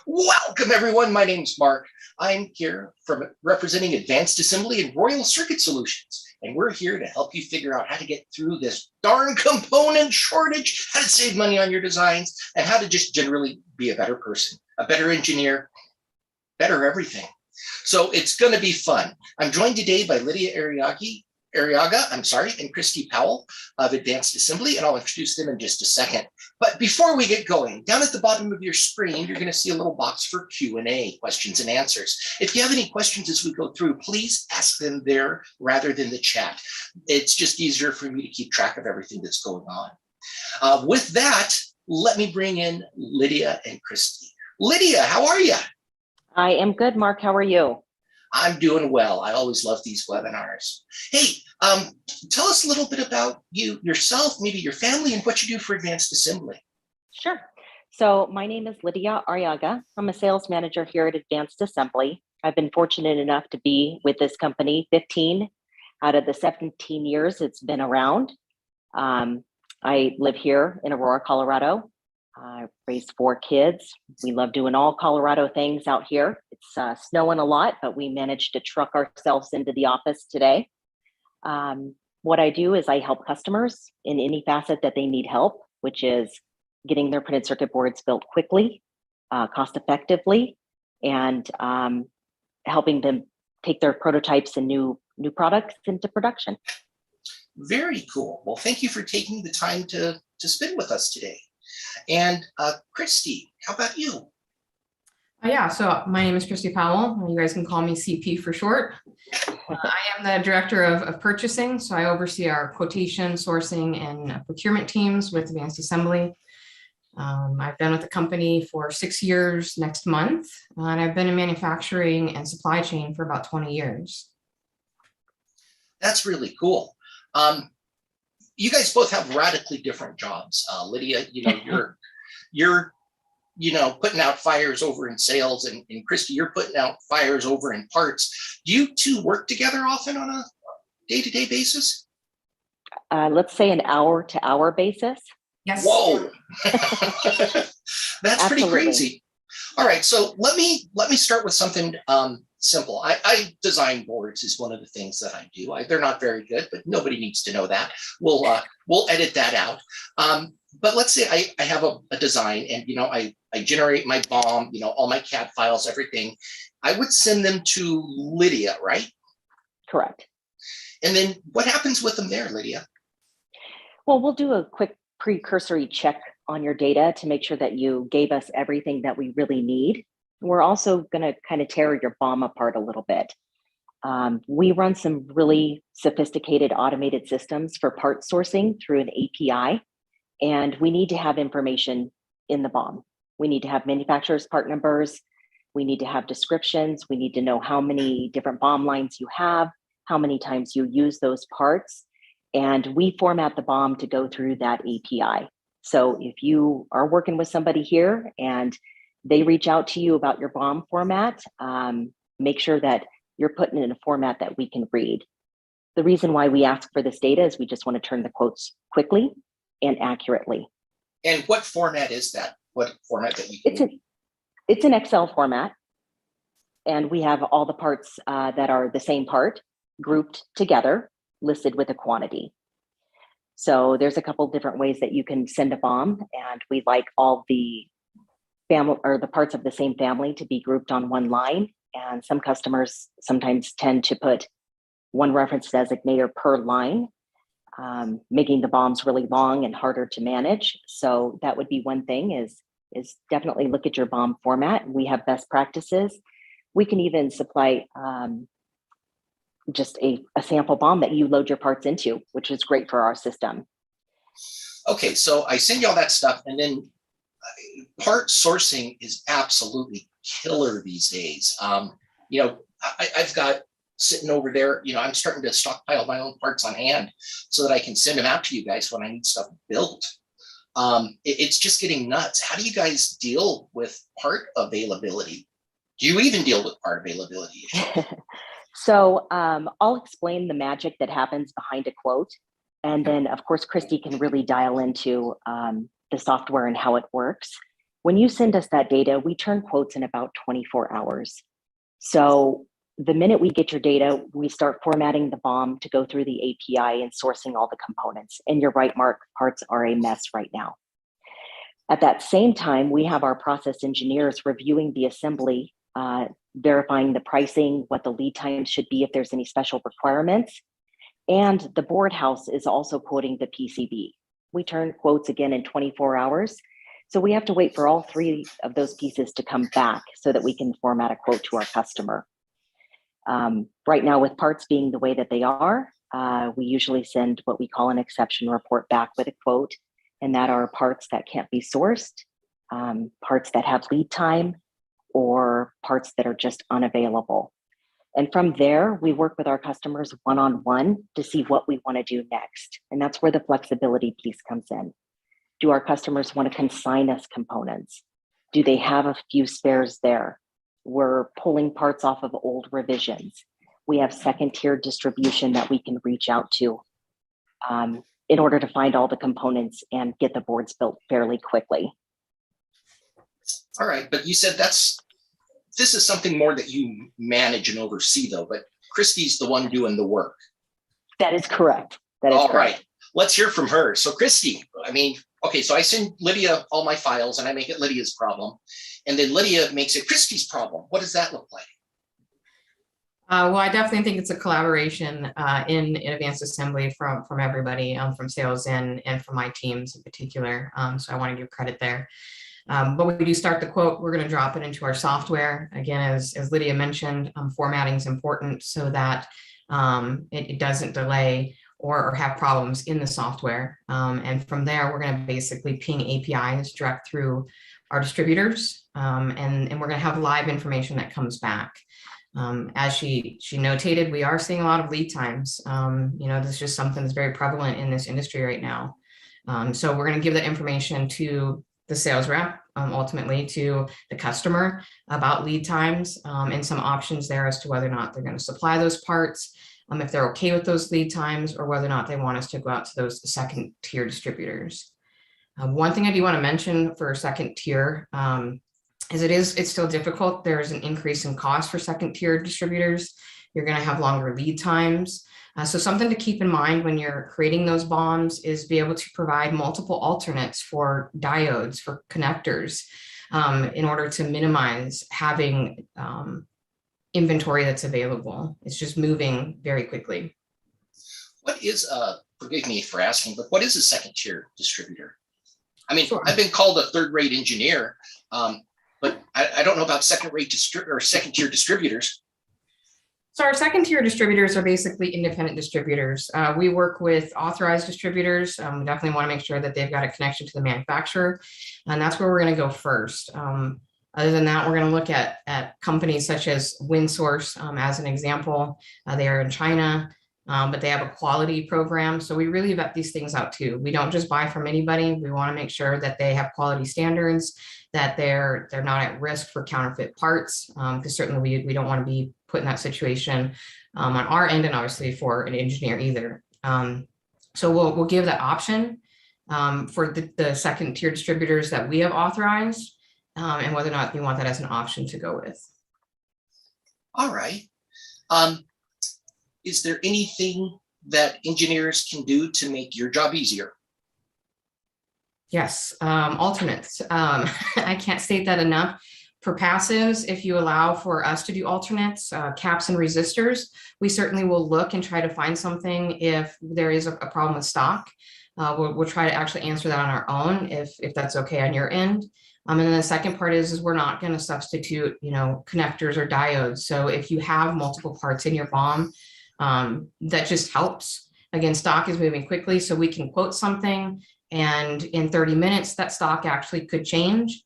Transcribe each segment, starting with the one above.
Welcome, everyone. My name's Mark. I'm here from representing Advanced Assembly and Royal Circuit Solutions, and we're here to help you figure out how to get through this darn component shortage, how to save money on your designs, and how to just generally be a better person, a better engineer, better everything. So it's going to be fun. I'm joined today by Lydia Arriaga, and Christy Powell of Advanced Assembly, and I'll introduce them in just a second. But before we get going, down at the bottom of your screen, you're going to see a little box for Q&A, questions and answers. If you have any questions as we go through, please ask them there rather than the chat. It's just easier for me to keep track of everything that's going on. With that, let me bring in Lydia and Christy. Lydia, how are you? I am good, Mark. How are you? I'm doing well. I always love these webinars. Hey, tell us a little bit about yourself, maybe your family, and what you do for Advanced Assembly. Sure. So my name is Lydia Arriaga. I'm a sales manager here at Advanced Assembly. I've been fortunate enough to be with this company 15 out of the 17 years it's been around. I live here in Aurora, Colorado. I raised 4 kids. We love doing all Colorado things out here. It's snowing a lot, but we managed to truck ourselves into the office today. What I do is I help customers in any facet that they need help, which is getting their printed circuit boards built quickly, cost effectively, and helping them take their prototypes and new products into production. Very cool. Well, thank you for taking the time to spend with us today. And Christy, how about you? Yeah, so my name is Christy Powell. You guys can call me CP for short. I am the director of purchasing, so I oversee our quotation, sourcing, and procurement teams with Advanced Assembly. I've been with the company for 6 years next month, and I've been in manufacturing and supply chain for about 20 years. That's really cool. You guys both have radically different jobs. Lydia, you're putting out fires over in sales, and Christy, you're putting out fires over in parts. Do you two work together often on a day-to-day basis? Let's say an hour-to-hour basis. Yes. Whoa, that's pretty Absolutely. crazy. All right, so let me start with something simple. I design boards is one of the things that I do. They're not very good, but nobody needs to know that. We'll edit that out. But let's say I have a design, and I generate my BOM, all my CAD files, everything. I would send them to Lydia, right? Correct. And then what happens with them there, Lydia? Well, we'll do a quick precursory check on your data to make sure that you gave us everything that we really need. We're also going to kind of tear your BOM apart a little bit. We run some really sophisticated automated systems for part sourcing through an API, and we need to have information in the BOM. We need to have manufacturer's part numbers. We need to have descriptions. We need to know how many different BOM lines you have, how many times you use those parts, and we format the BOM to go through that API. So if you are working with somebody here and they reach out to you about your BOM format, make sure that you're putting it in a format that we can read. The reason why we ask for this data is we just want to turn the quotes quickly and accurately. And what format is that? What format that you can It's an Excel format, and we have all the parts that are the same part grouped together, listed with a quantity. So there's a couple different ways that you can send a BOM, and we like all the family or the parts of the same family to be grouped on one line. And some customers sometimes tend to put one reference designator per line, making the BOMs really long and harder to manage. So that would be one thing is definitely look at your BOM format. We have best practices. We can even supply just a sample BOM that you load your parts into, which is great for our system. Okay, so I send you all that stuff, and then part sourcing is absolutely killer these days. I've got sitting over there, I'm starting to stockpile my own parts on hand so that I can send them out to you guys when I need stuff built. It's just getting nuts. How do you guys deal with part availability? Do you even deal with part availability? So I'll explain the magic that happens behind a quote. And then, of course, Christy can really dial into the software and how it works. When you send us that data, we turn quotes in about 24 hours. So the minute we get your data, we start formatting the BOM to go through the API and sourcing all the components. And you're right, Mark, parts are a mess right now. At that same time, we have our process engineers reviewing the assembly, verifying the pricing, what the lead times should be if there's any special requirements. And the board house is also quoting the PCB. We turn quotes again in 24 hours. So we have to wait for all three of those pieces to come back so that we can format a quote to our customer. Right now, with parts being the way that they are, we usually send what we call an exception report back with a quote, and that are parts that can't be sourced, parts that have lead time, or parts that are just unavailable. And from there, we work with our customers one-on-one to see what we want to do next. And that's where the flexibility piece comes in. Do our customers want to consign us components? Do they have a few spares there? We're pulling parts off of old revisions. We have second-tier distribution that we can reach out to in order to find all the components and get the boards built fairly quickly. All right, but you said this is something more that you manage and oversee, though, but Christy's the one doing the work. That is correct. That is all correct. Right. Let's hear from her. So Christy, I mean, okay, so I send Lydia all my files and I make it Lydia's problem. And then Lydia makes it Christy's problem. What does that look like? Well, I definitely think it's a collaboration in advanced assembly from everybody, from sales and from my teams in particular. So I want to give credit there. But when we do start the quote, we're going to drop it into our software. Again, as Lydia mentioned, formatting is important so that it doesn't delay or have problems in the software. And from there, we're going to basically ping APIs direct through our distributors, and we're going to have live information that comes back. As she notated, we are seeing a lot of lead times. This is just something that's very prevalent in this industry right now. So we're going to give that information to the sales rep, ultimately to the customer about lead times and some options there as to whether or not they're going to supply those parts, if they're okay with those lead times, or whether or not they want us to go out to those second tier distributors. One thing I do want to mention for second tier is it's still difficult. There's an increase in cost for second tier distributors. You're going to have longer lead times. So something to keep in mind when you're creating those BOMs is be able to provide multiple alternates for diodes, for connectors, in order to minimize having inventory that's available. It's just moving very quickly. What is, forgive me for asking, but what is a second tier distributor? I mean, Sure. I've been called a third-rate engineer, but I don't know about second-rate or second-tier distributors. So our second tier distributors are basically independent distributors. We work with authorized distributors. We definitely want to make sure that they've got a connection to the manufacturer, and that's where we're going to go first. Other than that, we're going to look at companies such as WinSource as an example. They are in China, but they have a quality program. So we really vet these things out too. We don't just buy from anybody. We want to make sure that they have quality standards, that they're not at risk for counterfeit parts, because certainly we don't want to be put in that situation on our end, and obviously for an engineer either. So we'll give that option for the second tier distributors that we have authorized, and whether or not you want that as an option to go with. All right. Is there anything that engineers can do to make your job easier? Yes, alternates. I can't state that enough. For passives, if you allow for us to do alternates, caps and resistors, we certainly will look and try to find something if there is a problem with stock. We'll try to actually answer that on our own if that's okay on your end. And then the second part is we're not going to substitute, connectors or diodes. So if you have multiple parts in your BOM, that just helps. Again, stock is moving quickly, so we can quote something, and in 30 minutes, that stock actually could change.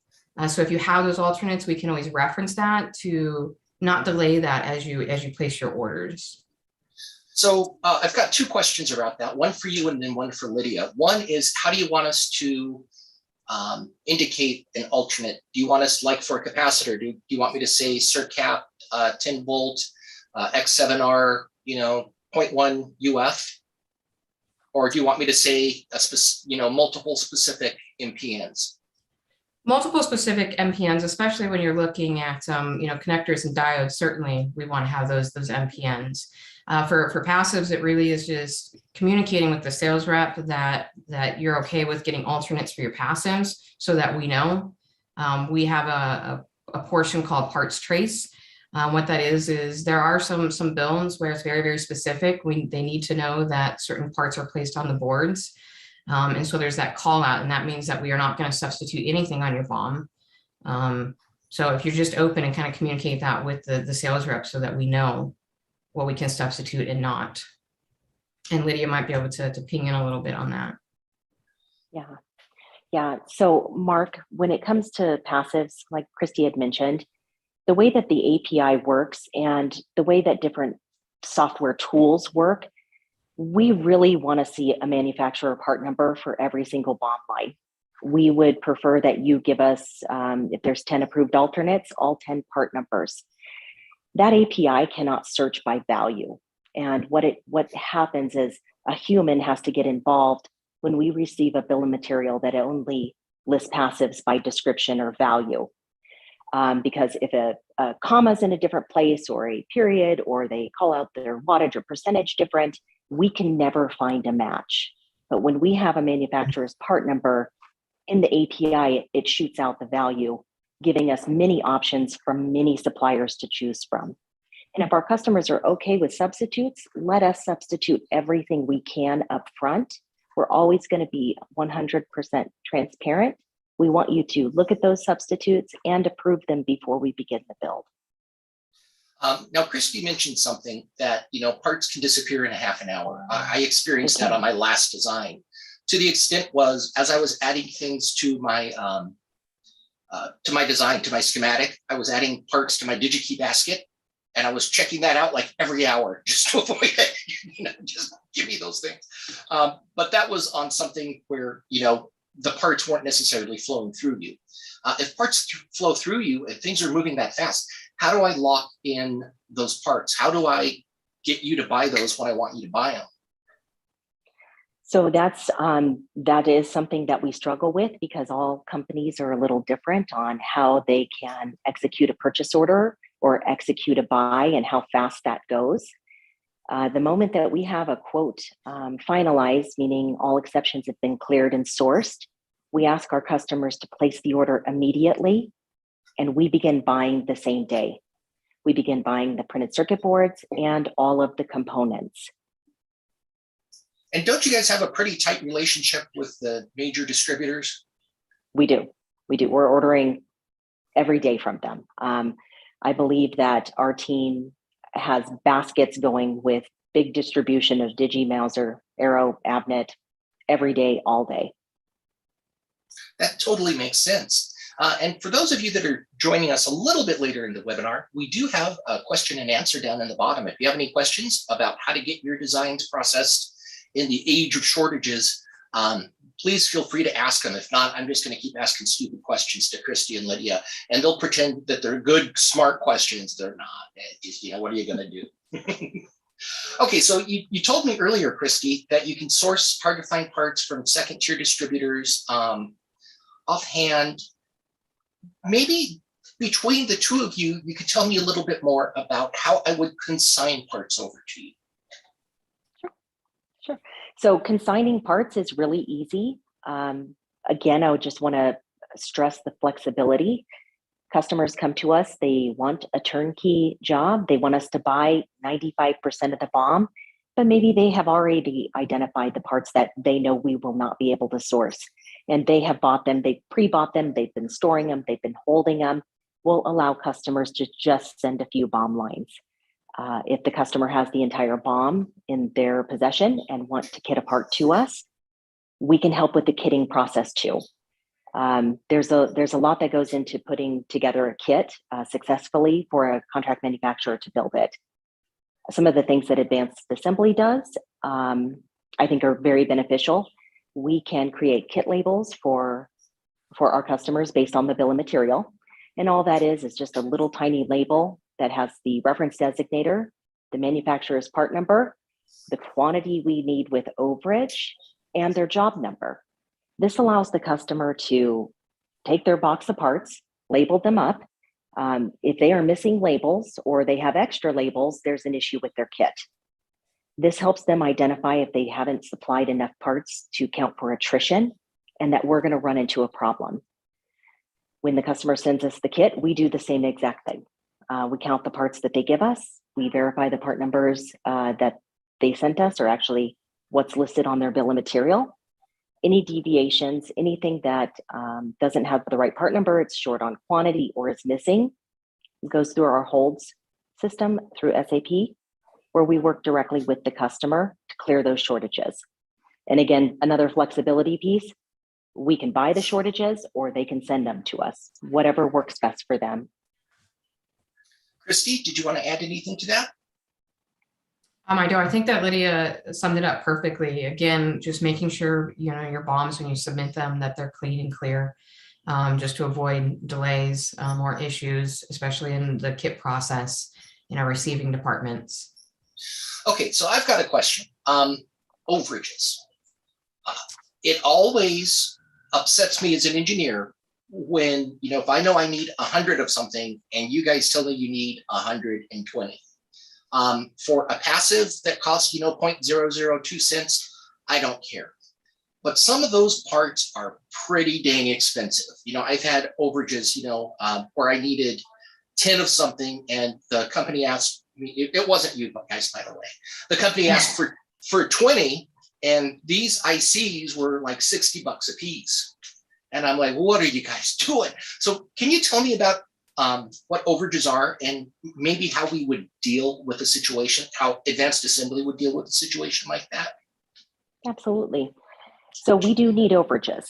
So if you have those alternates, we can always reference that to not delay that as you place your orders. So I've got two questions about that, one for you and then one for Lydia. One is, how do you want us to indicate an alternate? Do you want us, like for a capacitor, do you want me to say circap 10 volt X7R 0.1 UF? Or do you want me to say multiple specific impedance? Multiple specific MPNs, especially when you're looking at connectors and diodes. Certainly, we want to have those MPNs. For passives, it really is just communicating with the sales rep that you're okay with getting alternates for your passives, so that we know. We have a portion called parts trace. What that is there are some builds where it's very, very specific. They need to know that certain parts are placed on the boards. And so there's that call out, and that means that we are not going to substitute anything on your BOM. So if you're just open and kind of communicate that with the sales rep, so that we know what we can substitute and not. And Lydia might be able to ping in a little bit on that. Yeah. So Mark, when it comes to passives, like Christy had mentioned, the way that the API works and the way that different software tools work, we really want to see a manufacturer part number for every single BOM line. We would prefer that you give us, if there's 10 approved alternates, all 10 part numbers. That API cannot search by value. And what happens is a human has to get involved when we receive a bill of material that only lists passives by description or value. Because if a comma is in a different place, or a period, or they call out their wattage or percentage different, we can never find a match. But when we have a manufacturer's part number in the API, it shoots out the value, giving us many options from many suppliers to choose from. And if our customers are okay with substitutes, let us substitute everything we can up front. We're always going to be 100% transparent. We want you to look at those substitutes and approve them before we begin the build. Now, Christy mentioned something that, parts can disappear in a half an hour. I experienced that on my last design. To the extent was, as I was adding things to my design, to my schematic, I was adding parts to my DigiKey basket, and I was checking that out like every hour just to avoid it. Just give me those things. But that was on something where, the parts weren't necessarily flowing through you. If parts flow through you, if things are moving that fast, how do I lock in those parts? How do I get you to buy those when I want you to buy them? So that is something that we struggle with, because all companies are a little different on how they can execute a purchase order or execute a buy and how fast that goes. The moment that we have a quote finalized, meaning all exceptions have been cleared and sourced, we ask our customers to place the order immediately, and we begin buying the same day. We begin buying the printed circuit boards and all of the components. And don't you guys have a pretty tight relationship with the major distributors? We do. We're ordering every day from them. I believe that our team has baskets going with big distribution of Digi, Mouser, Arrow, Avnet every day, all day. That totally makes sense. And for those of you that are joining us a little bit later in the webinar, we do have a question and answer down in the bottom. If you have any questions about how to get your designs processed in the age of shortages, please feel free to ask them. If not, I'm just going to keep asking stupid questions to Christy and Lydia, and they'll pretend that they're good, smart questions. They're not. Just, what are you going to do? Okay, so you told me earlier, Christy, that you can source hard to find parts from second tier distributors. Offhand, maybe between the two of you, you could tell me a little bit more about how I would consign parts over to you. Sure. So consigning parts is really easy. Again, I would just want to stress the flexibility. Customers come to us, they want a turnkey job. They want us to buy 95% of the BOM, but maybe they have already identified the parts that they know we will not be able to source. And they have bought them, they pre-bought them, they've been storing them, they've been holding them. We'll allow customers to just send a few BOM lines. If the customer has the entire BOM in their possession and want to kit a part to us, we can help with the kitting process too. There's a lot that goes into putting together a kit successfully for a contract manufacturer to build it. Some of the things that advanced assembly does, I think, are very beneficial. We can create kit labels for our customers based on the bill of material. And all that is just a little tiny label that has the reference designator, the manufacturer's part number, the quantity we need with overage, and their job number. This allows the customer to take their box of parts, label them up. If they are missing labels or they have extra labels, there's an issue with their kit. This helps them identify if they haven't supplied enough parts to count for attrition and that we're going to run into a problem. When the customer sends us the kit, we do the same exact thing. We count the parts that they give us. We verify the part numbers that they sent us are actually what's listed on their bill of material. Any deviations, anything that doesn't have the right part number, it's short on quantity or is missing, goes through our holds system through SAP, where we work directly with the customer to clear those shortages. And again, another flexibility piece, we can buy the shortages or they can send them to us, whatever works best for them. Christy, did you want to add anything to that? I do. I think that Lydia summed it up perfectly. Again, just making sure, your BOMs, when you submit them, that they're clean and clear, just to avoid delays or issues, especially in the kit process in our receiving departments. Okay, so I've got a question. Overages. It always upsets me as an engineer when, if I know I need 100 of something and you guys tell me you need 120. For a passive that costs, 0.002 cents, I don't care. But some of those parts are pretty dang expensive. I've had overages, where I needed 10 of something and the company asked me, it wasn't you guys, by the way. The company asked for 20 and these ICs were like $60 a piece. And I'm like, what are you guys doing? So can you tell me about what overages are and maybe how we would deal with a situation, how advanced assembly would deal with a situation like that? Absolutely. So we do need overages.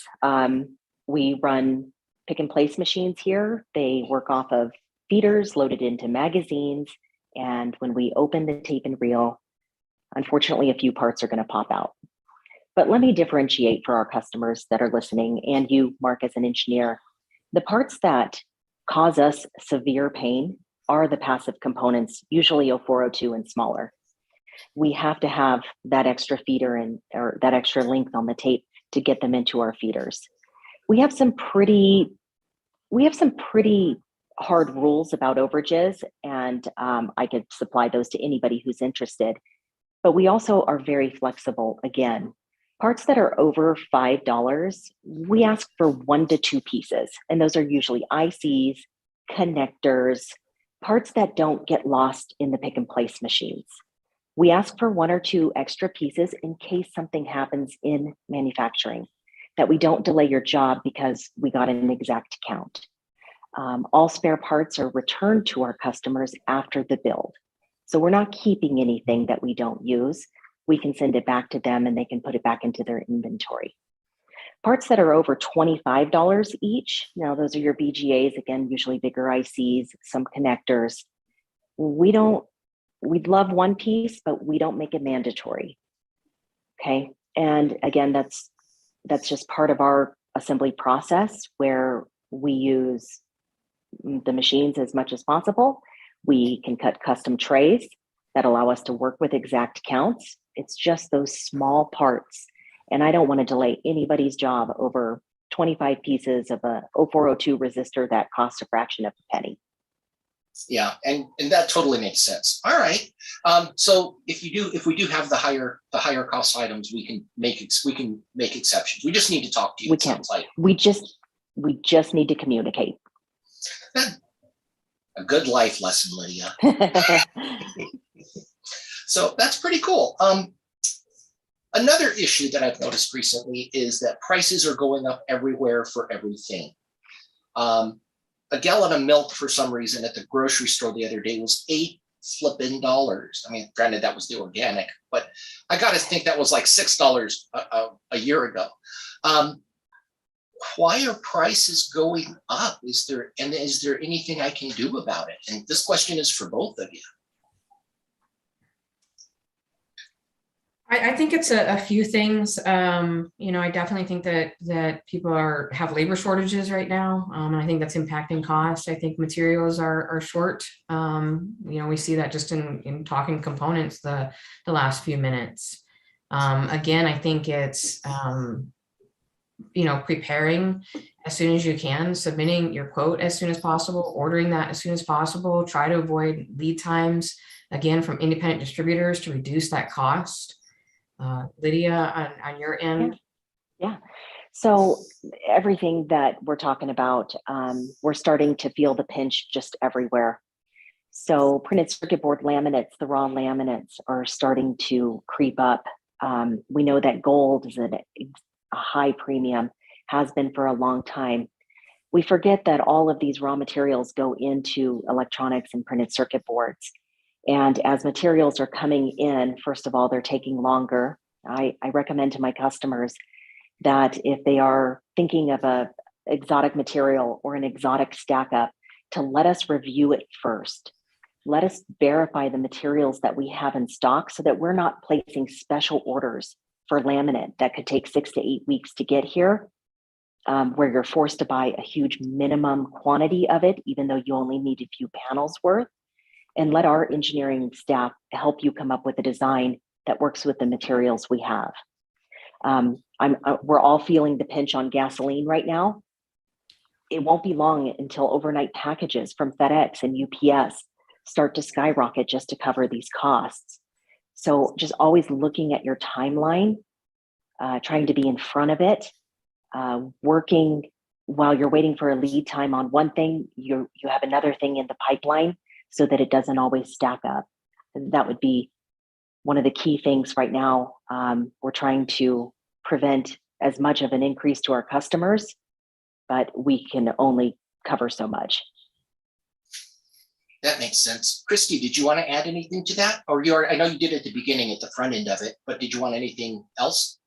We run pick and place machines here. They work off of feeders loaded into magazines. And when we open the tape and reel, unfortunately, a few parts are going to pop out. But let me differentiate for our customers that are listening, and you, Mark, as an engineer. The parts that cause us severe pain are the passive components, usually 0402 and smaller. We have to have that extra feeder or that extra length on the tape to get them into our feeders. We have some pretty hard rules about overages, and I could supply those to anybody who's interested. But we also are very flexible. Again, parts that are over $5, we ask for 1 to 2 pieces, and those are usually ICs, connectors, parts that don't get lost in the pick and place machines. We ask for 1 or 2 extra pieces in case something happens in manufacturing, that we don't delay your job because we got an exact count. All spare parts are returned to our customers after the build. So we're not keeping anything that we don't use. We can send it back to them and they can put it back into their inventory. Parts that are over $25 each, now those are your BGAs, again, usually bigger ICs, some connectors. We'd love 1 piece, but we don't make it mandatory. Okay, and again, that's just part of our assembly process where we use the machines as much as possible. We can cut custom trays that allow us to work with exact counts. It's just those small parts. And I don't want to delay anybody's job over 25 pieces of a 0402 resistor that costs a fraction of a penny. Yeah, and that totally makes sense. All right. So if we do have the higher cost items, we can make exceptions. We just need to talk to you. We can. We just need to communicate. A good life lesson, Lydia. So that's pretty cool. Another issue that I've noticed recently is that prices are going up everywhere for everything. A gallon of milk, for some reason, at the grocery store the other day was $8 flipping. I mean, granted, that was the organic, but I got to think that was like $6 a year ago. Why are prices going up? Is there anything I can do about it? And this question is for both of you. I think it's a few things. I definitely think that people have labor shortages right now, and I think that's impacting cost. I think materials are short. We see that just in talking components the last few minutes. Again, I think it's preparing as soon as you can, submitting your quote as soon as possible, ordering that as soon as possible. Try to avoid lead times, again, from independent distributors to reduce that cost. Lydia, on your end? Yeah. So everything that we're talking about, we're starting to feel the pinch just everywhere. So printed circuit board laminates, the raw laminates are starting to creep up. We know that gold is at a high premium, has been for a long time. We forget that all of these raw materials go into electronics and printed circuit boards. And as materials are coming in, first of all, they're taking longer. I recommend to my customers that if they are thinking of a exotic material or an exotic stack up, to let us review it first. Let us verify the materials that we have in stock so that we're not placing special orders for laminate that could take 6 to 8 weeks to get here, where you're forced to buy a huge minimum quantity of it, even though you only need a few panels worth. And let our engineering staff help you come up with a design that works with the materials we have. We're all feeling the pinch on gasoline right now. It won't be long until overnight packages from FedEx and UPS start to skyrocket just to cover these costs. So just always looking at your timeline, trying to be in front of it, working while you're waiting for a lead time on one thing, you have another thing in the pipeline so that it doesn't always stack up. And that would be one of the key things right now. We're trying to prevent as much of an increase to our customers, but we can only cover so much. That makes sense. Christy, did you want to add anything to that? Or I know you did at the beginning at the front end of it, but did you want anything else?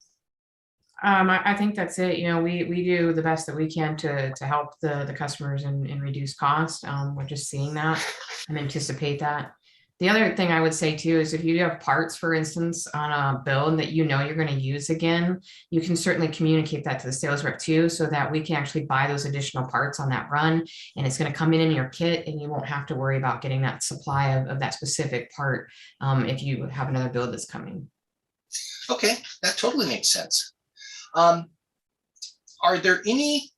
I think that's it. You know, we do the best that we can to help the customers and reduce cost. We're just seeing that and anticipate that. The other thing I would say too is if you have parts, for instance, on a build that you know you're going to use again, you can certainly communicate that to the sales rep too, so that we can actually buy those additional parts on that run, and it's going to come in your kit, and you won't have to worry about getting that supply of that specific part if you have another build that's coming. Okay, that totally makes sense. Are there any,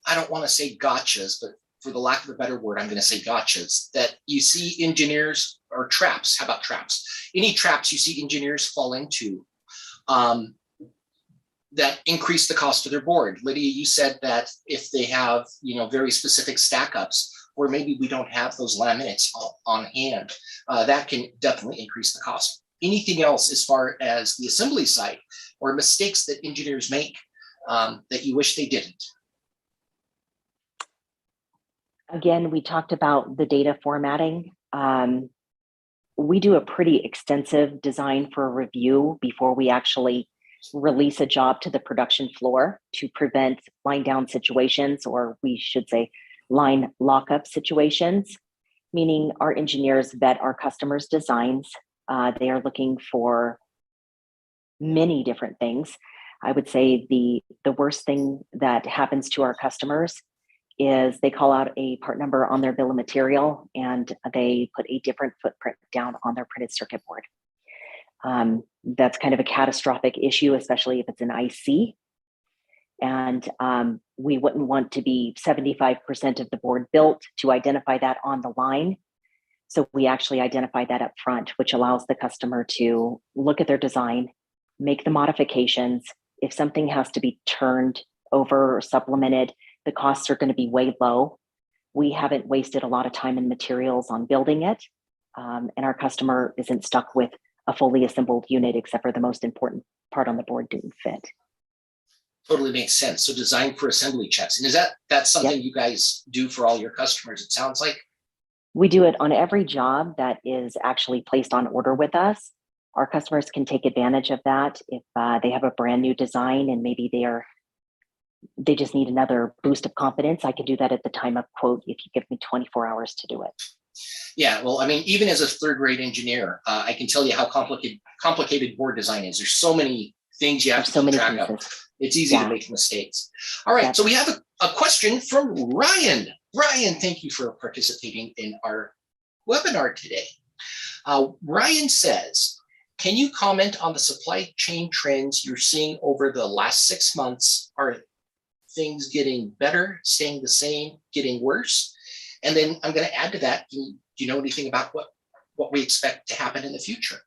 I don't want to say gotchas, but for the lack of a better word, I'm going to say gotchas, that you see engineers, or traps? How about traps? Any traps you see engineers fall into that increase the cost of their board? Lydia, you said that if they have, very specific stack ups, or maybe we don't have those laminates on hand, that can definitely increase the cost. Anything else as far as the assembly side, or mistakes that engineers make that you wish they didn't? Again, we talked about the data formatting. We do a pretty extensive design for review before we actually release a job to the production floor to prevent line down situations, or we should say line lockup situations, meaning our engineers vet our customers' designs. They are looking for many different things. I would say the worst thing that happens to our customers is they call out a part number on their bill of material and they put a different footprint down on their printed circuit board. That's kind of a catastrophic issue, especially if it's an IC. And we wouldn't want to be 75% of the board built to identify that on the line. So we actually identify that up front, which allows the customer to look at their design, make the modifications. If something has to be turned over or supplemented, the costs are going to be way low. We haven't wasted a lot of time and materials on building it. And our customer isn't stuck with a fully assembled unit, except for the most important part on the board didn't fit. Totally makes sense. So design for assembly checks. And is that's something you guys do for all your customers, it sounds like? We do it on every job that is actually placed on order with us. Our customers can take advantage of that if they have a brand new design and maybe they just need another boost of confidence. I can do that at the time of quote if you give me 24 hours to do it. Yeah, well, I mean, even as a third-grade engineer, I can tell you how complicated board design is. There's so many things you have to keep track of. It's easy to make mistakes. All right, so we have a question from Ryan. Ryan, thank you for participating in our webinar today. Ryan says, can you comment on the supply chain trends you're seeing over the last 6 months? things getting better, staying the same, getting worse? And then I'm going to add to that. Do you know anything about what we expect to happen in the future?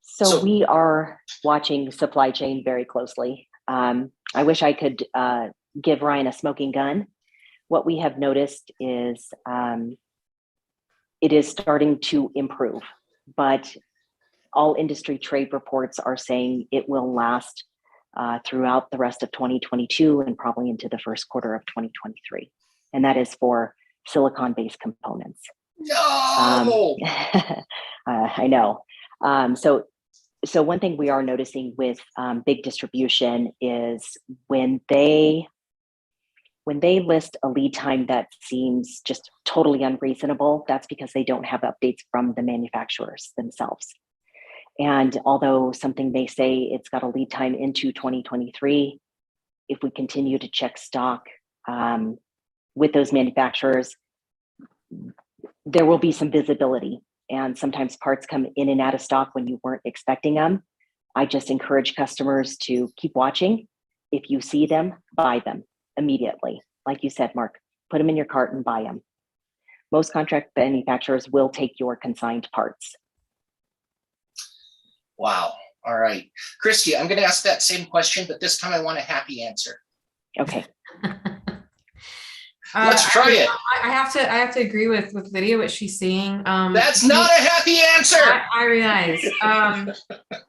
So we are watching supply chain very closely. I wish I could give Ryan a smoking gun. What we have noticed is it is starting to improve, but all industry trade reports are saying it will last throughout the rest of 2022 and probably into the first quarter of 2023. And that is for silicon-based components. No! I know. So one thing we are noticing with big distribution is when they list a lead time that seems just totally unreasonable, that's because they don't have updates from the manufacturers themselves. And although something may say it's got a lead time into 2023, if we continue to check stock with those manufacturers, there will be some visibility. And sometimes parts come in and out of stock when you weren't expecting them. I just encourage customers to keep watching. If you see them, buy them immediately. Like you said, Mark, put them in your cart and buy them. Most contract manufacturers will take your consigned parts. Wow. All right. Christy, I'm going to ask that same question, but this time I want a happy answer. Okay. Let's try it. I have to agree with Lydia, what she's seeing. That's not a happy answer. I realize.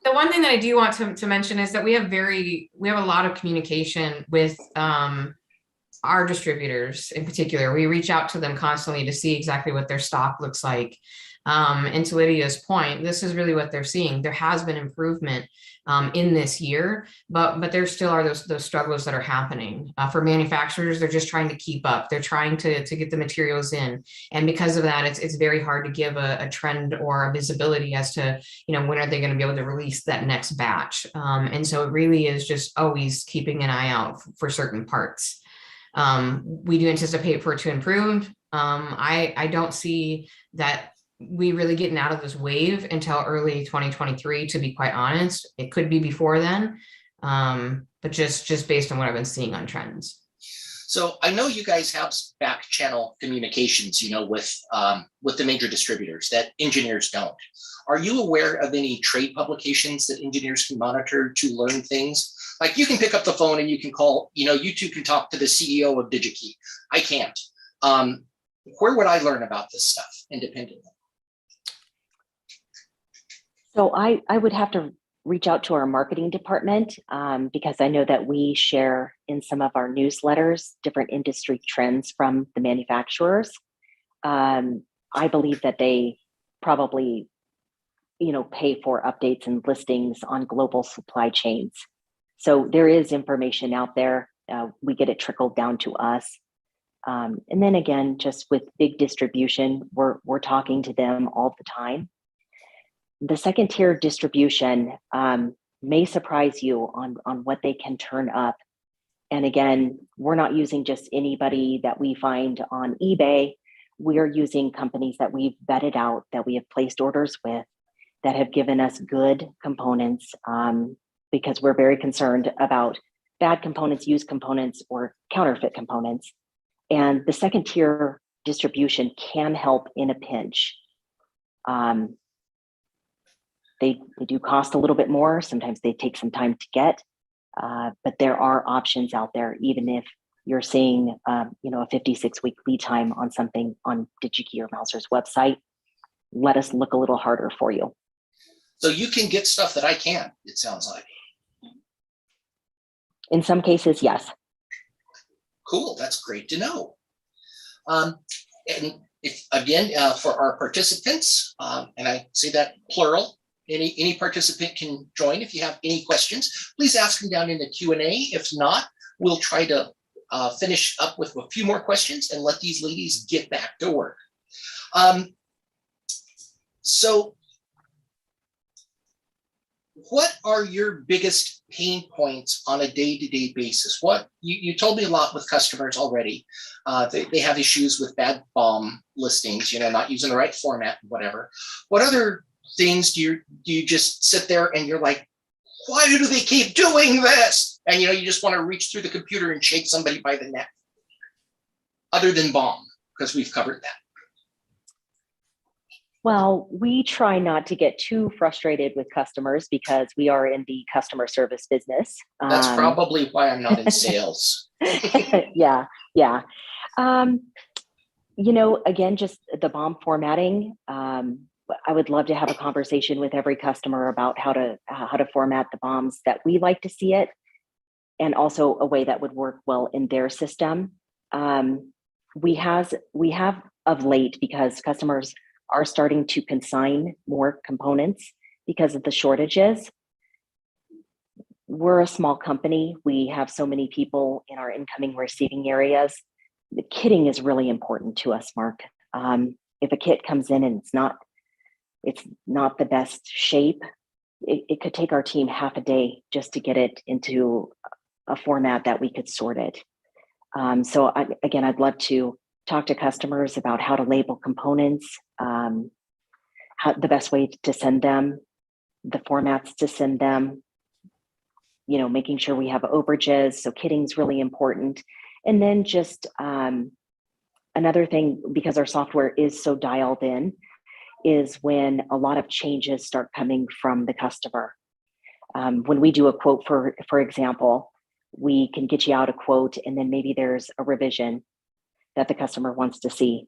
The one thing that I do want to mention is that we have a lot of communication with our distributors in particular. We reach out to them constantly to see exactly what their stock looks like. And to Lydia's point, this is really what they're seeing. There has been improvement in this year, but there still are those struggles that are happening. For manufacturers, they're just trying to keep up. They're trying to get the materials in. And because of that, it's very hard to give a trend or a visibility as to, when are they going to be able to release that next batch. And so it really is just always keeping an eye out for certain parts. We do anticipate for it to improve. I don't see that we really getting out of this wave until early 2023, to be quite honest. It could be before then, but just based on what I've been seeing on trends. So I know you guys have back channel communications, with the major distributors that engineers don't. Are you aware of any trade publications that engineers can monitor to learn things? Like you can pick up the phone and you can call, you two can talk to the CEO of DigiKey. I can't. Where would I learn about this stuff independently? So I would have to reach out to our marketing department because I know that we share in some of our newsletters different industry trends from the manufacturers. I believe that they probably, pay for updates and listings on global supply chains. So there is information out there. We get it trickled down to us. And then again, just with big distribution, we're talking to them all the time. The second tier distribution may surprise you on what they can turn up. And again, we're not using just anybody that we find on eBay. We're using companies that we've vetted out, that we have placed orders with, that have given us good components because we're very concerned about bad components, used components, or counterfeit components. And the second tier distribution can help in a pinch. They do cost a little bit more. Sometimes they take some time to get, but there are options out there, even if you're seeing, a 56-week lead time on something on DigiKey or Mouser's website. Let us look a little harder for you. So you can get stuff that I can't, it sounds like. In some cases, yes. Cool, that's great to know. And if again, for our participants, and I say that plural, any participant can join. If you have any questions, please ask them down in the Q&A. If not, we'll try to finish up with a few more questions and let these ladies get back to work. So what are your biggest pain points on a day-to-day basis? What you told me a lot with customers already. They have issues with bad BOM listings, not using the right format, whatever. What other things do you just sit there and you're like, why do they keep doing this? And you just want to reach through the computer and shake somebody by the neck. Other than BOM, because we've covered that. Well, we try not to get too frustrated with customers because we are in the customer service business. That's probably why I'm not in sales. Yeah. Again, just the BOM formatting. I would love to have a conversation with every customer about how to format the BOMs that we like to see it, and also a way that would work well in their system. We have of late, because customers are starting to consign more components because of the shortages. We're a small company. We have so many people in our incoming receiving areas. The kitting is really important to us, Mark. If a kit comes in and it's not the best shape, it could take our team half a day just to get it into a format that we could sort it. So I'd love to talk to customers about how to label components, how the best way to send them, the formats to send them, making sure we have overages. So kitting is really important. And then just another thing, because our software is so dialed in, is when a lot of changes start coming from the customer. When we do a quote, for example, we can get you out a quote, and then maybe there's a revision that the customer wants to see.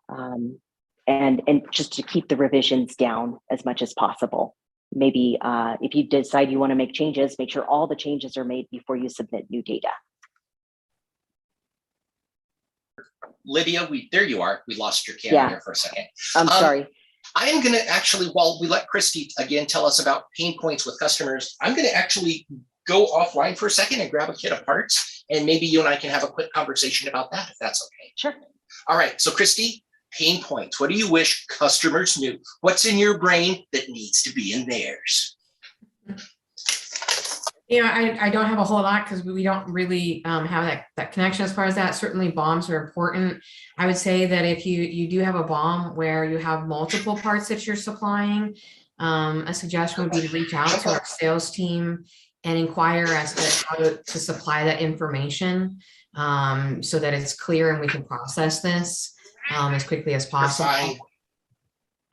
And just to keep the revisions down as much as possible. Maybe if you decide you want to make changes, make sure all the changes are made before you submit new data. Lydia, there you are. We lost your camera there for a second. I'm sorry. I am going to actually, while we let Christy again tell us about pain points with customers, I'm going to actually go offline for a second and grab a kit of parts, and maybe you and I can have a quick conversation about that, if that's okay. Sure. All right. So Christy, pain points. What do you wish customers knew? What's in your brain that needs to be in theirs? I don't have a whole lot because we don't really have that connection as far as that. Certainly BOMs are important. I would say that if you do have a BOM where you have multiple parts that you're supplying, a suggestion would be to reach out to our sales team and inquire as to how to supply that information so that it's clear and we can process this as quickly as possible.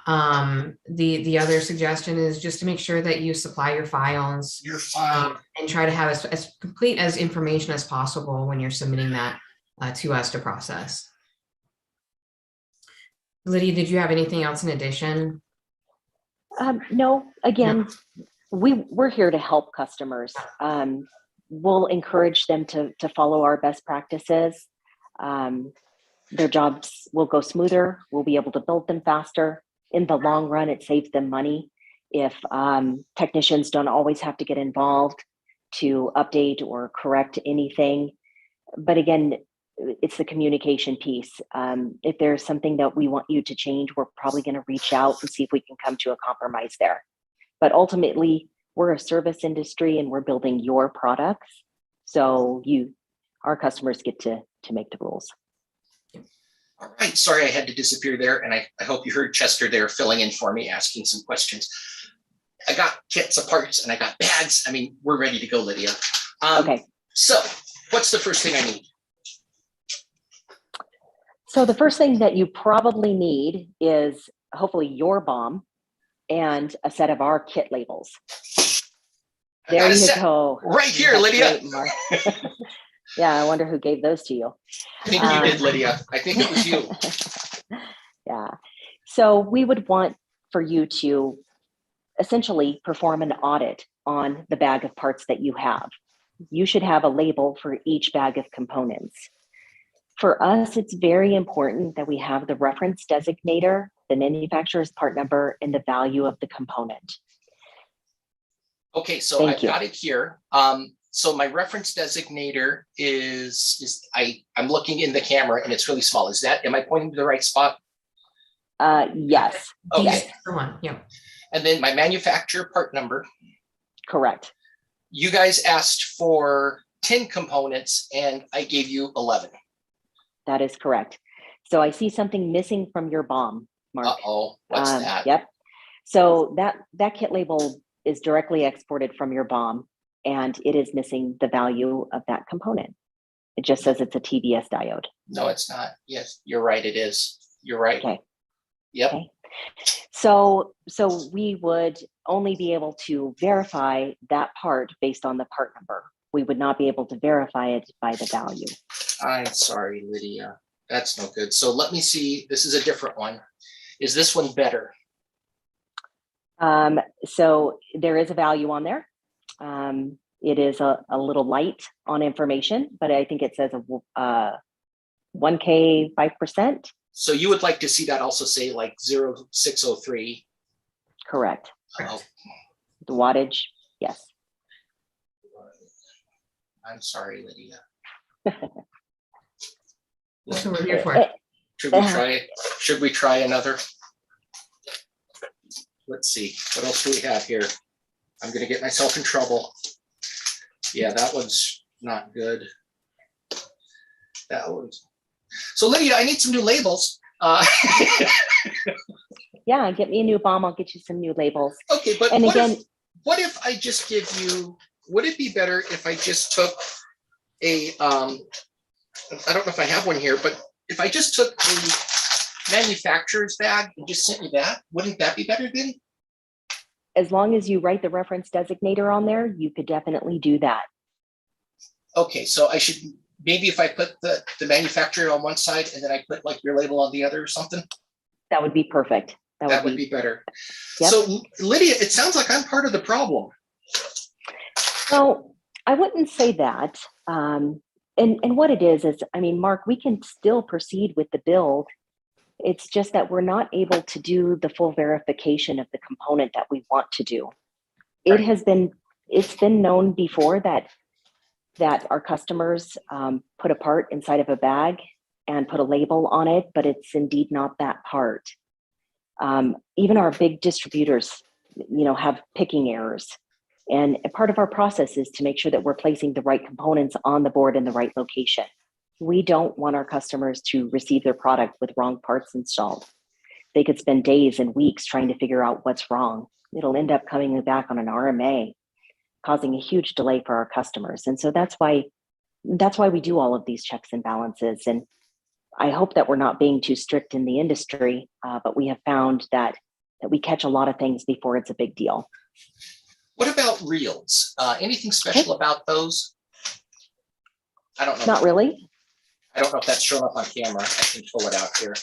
The other suggestion is just to make sure that you supply your files and try to have as complete as information as possible when you're submitting that to us to process. Lydia, did you have anything else in addition? No, again, we're here to help customers. We'll encourage them to follow our best practices. Their jobs will go smoother. We'll be able to build them faster. In the long run, it saves them money if technicians don't always have to get involved to update or correct anything. But again, it's the communication piece. If there's something that we want you to change, we're probably going to reach out and see if we can come to a compromise there. But ultimately, we're a service industry and we're building your products. So our customers get to make the rules. All right, sorry I had to disappear there, and I hope you heard Chester there filling in for me, asking some questions. I got kits of parts and I got bags. I mean, we're ready to go, Lydia. Okay. So what's the first thing I need? So the first thing that you probably need is hopefully your BOM and a set of our kit labels. There you go. Right here, Lydia. Great, yeah, I wonder who gave those to you. I think you did, Lydia. I think it was you. Yeah. So we would want for you to essentially perform an audit on the bag of parts that you have. You should have a label for each bag of components. For us, it's very important that we have the reference designator, the manufacturer's part number, and the value of the component. Okay, so I've got it here. So my reference designator is I'm looking in the camera and it's really small. Am I pointing to the right spot? Yes. Okay. Yes. Yeah. And then my manufacturer part number. Correct. You guys asked for 10 components and I gave you 11. That is correct. So I see something missing from your BOM, Mark. Uh-oh, what's that? Yep. So that kit label is directly exported from your BOM, and it is missing the value of that component. It just says it's a TVS diode. No, it's not. Yes, you're right. It is. You're right. Okay. Yep. Okay. So we would only be able to verify that part based on the part number. We would not be able to verify it by the value. I'm sorry, Lydia. That's no good. So let me see. This is a different one. Is this one better? So there is a value on there. It is a little light on information, but I think it says a 1K 5%. So you would like to see that also say like 0603. Correct. Oh, The wattage, yes. I'm sorry, Lydia. That's what we're here for. Should we try another? Let's see. What else do we have here? I'm going to get myself in trouble. Yeah, that one's not good. That one's. So Lydia, I need some new labels. Yeah, get me a new BOM. I'll get you some new labels. Okay, but And what if I just give you, would it be better if I just took a, I don't know if I have one here, but if I just took a manufacturer's bag and just sent you that, wouldn't that be better then? as long as you write the reference designator on there, you could definitely do that. Okay, so I should, maybe if I put the manufacturer on one side and then I put like your label on the other or something? That would be perfect. That would be better. Yep. So Lydia, it sounds like I'm part of the problem. Well, I wouldn't say that. And what it is, I mean, Mark, we can still proceed with the build. It's just that we're not able to do the full verification of the component that we want to do. Right. It's been known before that our customers put a part inside of a bag and put a label on it, but it's indeed not that part. Even our big distributors, have picking errors. And a part of our process is to make sure that we're placing the right components on the board in the right location. We don't want our customers to receive their product with wrong parts installed. They could spend days and weeks trying to figure out what's wrong. It'll end up coming back on an RMA, causing a huge delay for our customers. And so that's why we do all of these checks and balances. And I hope that we're not being too strict in the industry, but we have found that we catch a lot of things before it's a big deal. What about reels? Anything special about those? I don't know. Not really. I don't know if that's showing up on camera. I can pull it out here.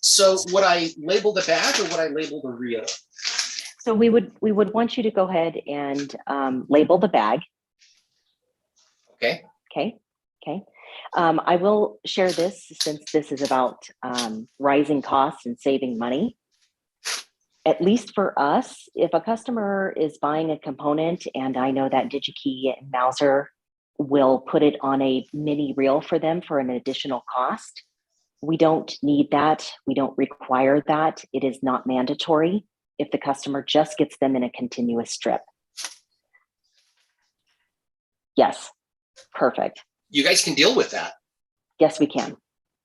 So would I label the bag or would I label the reel? So we would want you to go ahead and label the bag. Okay. Okay. I will share this since this is about rising costs and saving money. At least for us, if a customer is buying a component and I know that DigiKey and Mouser will put it on a mini reel for them for an additional cost, we don't need that. We don't require that. It is not mandatory if the customer just gets them in a continuous strip. Yes, perfect. You guys can deal with that. Yes, we can.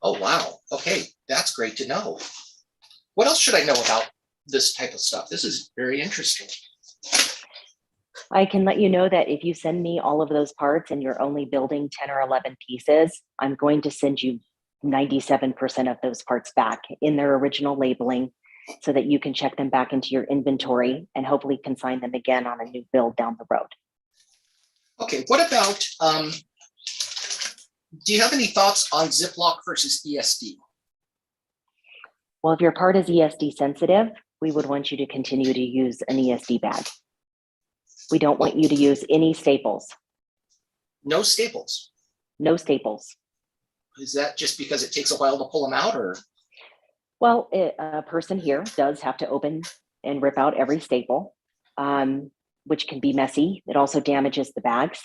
Oh, wow. Okay, that's great to know. What else should I know about this type of stuff? This is very interesting. I can let you know that if you send me all of those parts and you're only building 10 or 11 pieces, I'm going to send you 97% of those parts back in their original labeling so that you can check them back into your inventory and hopefully consign them again on a new build down the road. Okay, what about, do you have any thoughts on ziploc versus ESD? Well, if your part is ESD sensitive, we would want you to continue to use an ESD bag. We don't want you to use any staples. No staples? No staples. Is that just because it takes a while to pull them out, or? Well, a person here does have to open and rip out every staple, which can be messy. It also damages the bags.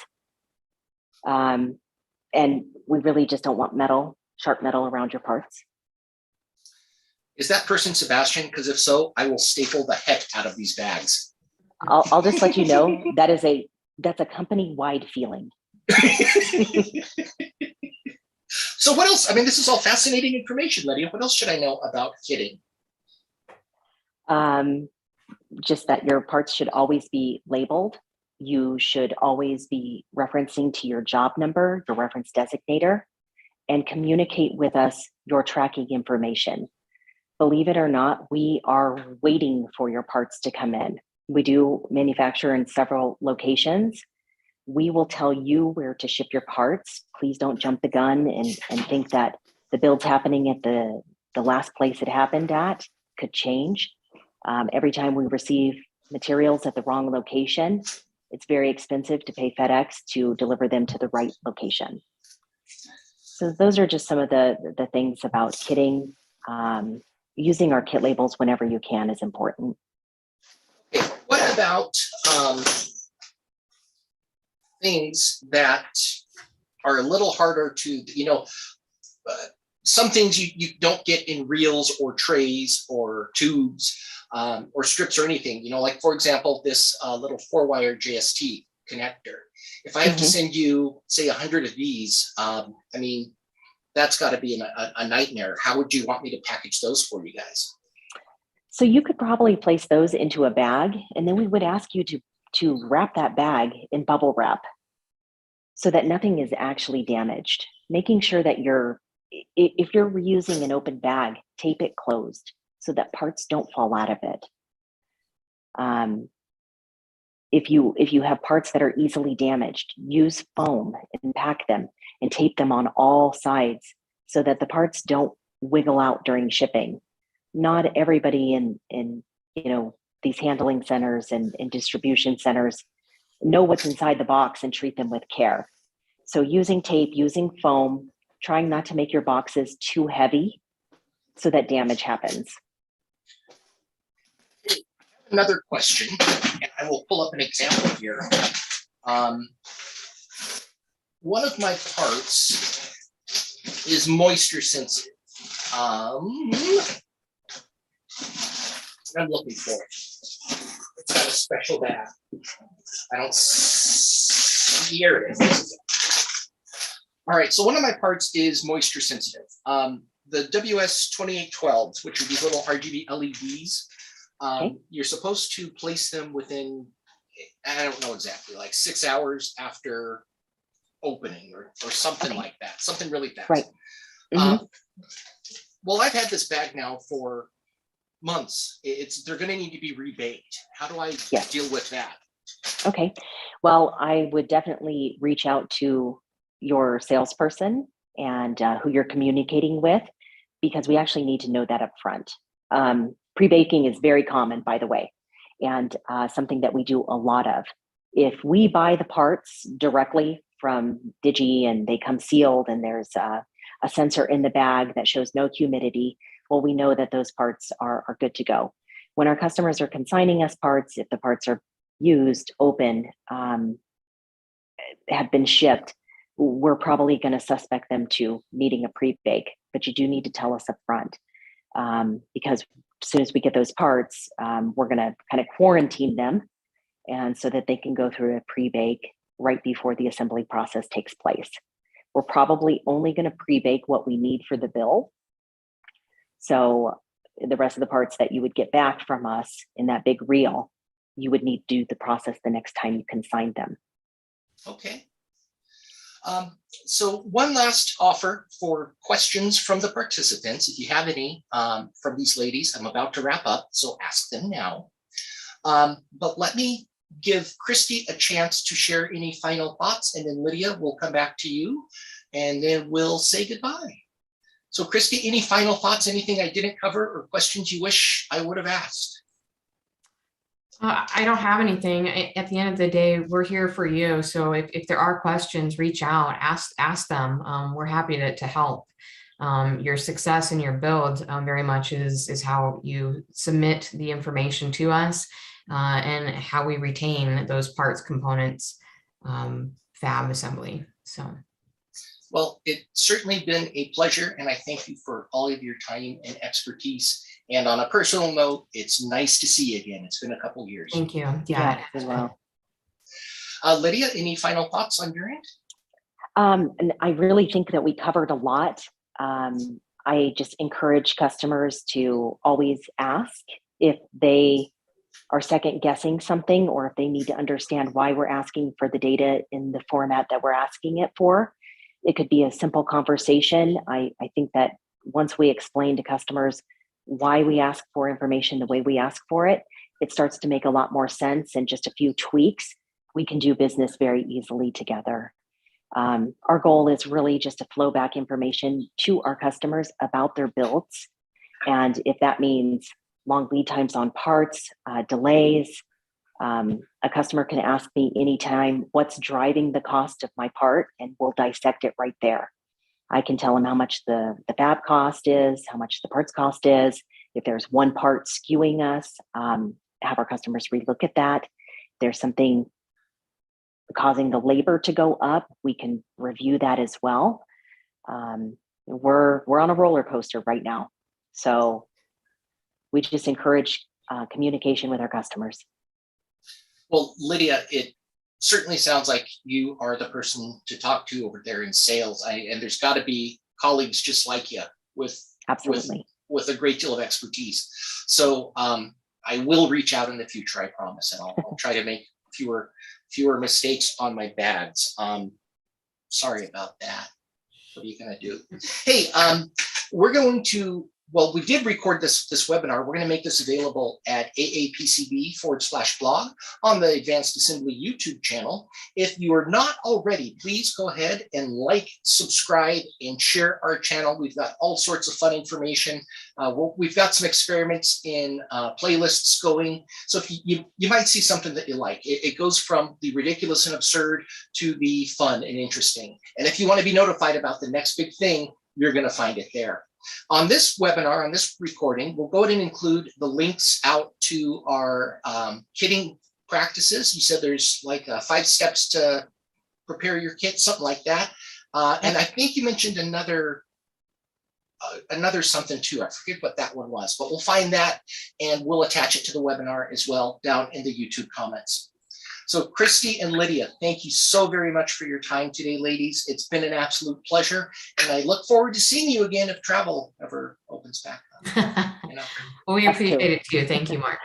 And we really just don't want sharp metal around your parts. Is that person Sebastian? Because if so, I will staple the heck out of these bags. I'll just let you know that's a company-wide feeling. So what else? I mean, this is all fascinating information, Lydia. What else should I know about kitting? just that your parts should always be labeled. You should always be referencing to your job number, your reference designator, and communicate with us your tracking information. Believe it or not, we are waiting for your parts to come in. We do manufacture in several locations. We will tell you where to ship your parts. Please don't jump the gun and think that the build's happening at the last place it happened at. Could change. Every time we receive materials at the wrong location, it's very expensive to pay FedEx to deliver them to the right location. So those are just some of the things about kitting. Using our kit labels whenever you can is important. Okay, what about things that are a little harder to, some things you don't get in reels or trays or tubes or strips or anything, like for example, this little 4-wire JST connector. If I have to send you, say, 100 of these, that's got to be a nightmare. How would you want me to package those for you guys? So you could probably place those into a bag, and then we would ask you to wrap that bag in bubble wrap so that nothing is actually damaged. Making sure that if you're reusing an open bag, tape it closed so that parts don't fall out of it. If you have parts that are easily damaged, use foam and pack them and tape them on all sides so that the parts don't wiggle out during shipping. Not everybody in these handling centers and distribution centers know what's inside the box and treat them with care. So using tape, using foam, trying not to make your boxes too heavy so that damage happens. Another question, and I will pull up an example here. One of my parts is moisture sensitive. I'm looking for it. It's got a special bag. I don't see. Here it is. All right, so one of my parts is moisture sensitive. The WS2812s, which are these little RGB LEDs, you're supposed to place them within, I don't know exactly, like 6 hours after opening or something like that, something really fast. Right. Well, I've had this bag now for months. They're going to need to be rebaked. How do I deal with that? Okay. Well, I would definitely reach out to your salesperson and who you're communicating with, because we actually need to know that up front. Pre-baking is very common, by the way, and something that we do a lot of. If we buy the parts directly from Digi and they come sealed and there's a sensor in the bag that shows no humidity, well, we know that those parts are good to go. When our customers are consigning us parts, if the parts are used, open, have been shipped, we're probably going to suspect them to needing a pre-bake, but you do need to tell us up front, because as soon as we get those parts, we're going to kind of quarantine them, and so that they can go through a pre-bake right before the assembly process takes place. We're probably only going to pre-bake what we need for the build. So the rest of the parts that you would get back from us in that big reel, you would need to do the process the next time you consign them. Okay. So one last offer for questions from the participants. If you have any from these ladies, I'm about to wrap up, so ask them now. But let me give Christy a chance to share any final thoughts, and then Lydia will come back to you, and then we'll say goodbye. So Christy, any final thoughts, anything I didn't cover or questions you wish I would have asked? I don't have anything. At the end of the day, we're here for you. So if there are questions, reach out, ask them. We're happy to help. Your success in your build very much is how you submit the information to us and how we retain those parts, components, fab assembly. So. Well, it's certainly been a pleasure, and I thank you for all of your time and expertise. And on a personal note, it's nice to see you again. It's been a couple years. Thank you. Yeah. As well. Lydia, any final thoughts on your end? And I really think that we covered a lot. I just encourage customers to always ask if they are second guessing something, or if they need to understand why we're asking for the data in the format that we're asking it for. It could be a simple conversation. I think that once we explain to customers why we ask for information the way we ask for it, it starts to make a lot more sense, and just a few tweaks, we can do business very easily together. Our goal is really just to flow back information to our customers about their builds. And if that means long lead times on parts, delays, a customer can ask me anytime, what's driving the cost of my part, and we'll dissect it right there. I can tell them how much the fab cost is, how much the parts cost is. If there's one part skewing us, have our customers relook at that. If there's something causing the labor to go up, we can review that as well. We're on a roller coaster right now. So we just encourage communication with our customers. Well, Lydia, it certainly sounds like you are the person to talk to over there in sales. And there's got to be colleagues just like you with Absolutely. with a great deal of expertise. So I will reach out in the future, I promise, and I'll try to make fewer mistakes on my bags. Sorry about that. What are you gonna do? Hey, we're going to, well, we did record this webinar. We're going to make this available at aapcb/blog on the Advanced Assembly YouTube channel. If you are not already, please go ahead and like, subscribe, and share our channel. We've got all sorts of fun information. We've got some experiments in playlists going. So if you might see something that you like. It goes from the ridiculous and absurd to the fun and interesting. And if you want to be notified about the next big thing, you're going to find it there. On this webinar, on this recording, we'll go ahead and include the links out to our kitting practices. You said there's like 5 steps to prepare your kit, something like that. And I think you mentioned another something too. I forget what that one was, but we'll find that and we'll attach it to the webinar as well down in the YouTube comments. So Christy and Lydia, thank you so very much for your time today, ladies. It's been an absolute pleasure. And I look forward to seeing you again if travel ever opens back up. You know? Well, we appreciate it too. Thank you, Mark.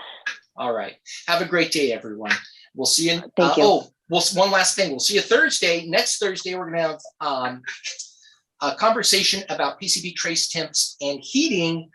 All right. Have a great day, everyone. We'll see you. Thank you. One last thing. We'll see you Thursday. Next Thursday, we're going to have a conversation about PCB trace temps and heating